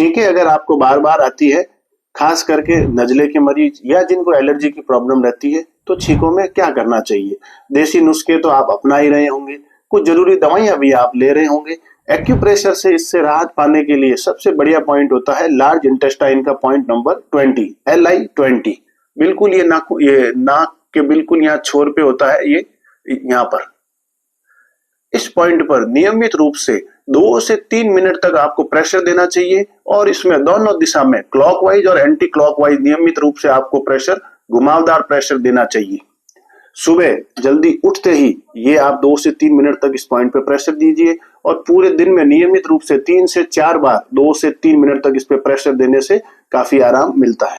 छींकें अगर आपको बार बार आती है, खास करके नजले के मरीज या जिनको एलर्जी की प्रॉब्लम रहती है, तो छींकों में क्या करना चाहिए? देसी नुस्खे तो आप अपना ही रहे होंगे, कुछ जरूरी दवाइयां भी आप ले रहे होंगे। एक्यूप्रेशर से इससे राहत पाने के लिए सबसे बढ़िया पॉइंट होता है लार्ज इंटेस्टाइन का पॉइंट नंबर 20, LI20। बिल्कुल ये नाक के बिल्कुल यहाँ छोर पे होता है, ये यहाँ पर। इस पॉइंट पर नियमित रूप से 2 से 3 मिनट तक आपको प्रेशर देना चाहिए और इसमें दोनों दिशा में क्लॉकवाइज और एंटी क्लॉकवाइज नियमित रूप से आपको प्रेशर, घुमावदार प्रेशर देना चाहिए। सुबह जल्दी उठते ही ये आप 2 से 3 मिनट तक इस पॉइंट पे प्रेशर दीजिए और पूरे दिन में नियमित रूप से 3 से 4 बार 2 से 3 मिनट तक इस पे प्रेशर देने से काफी आराम मिलता है।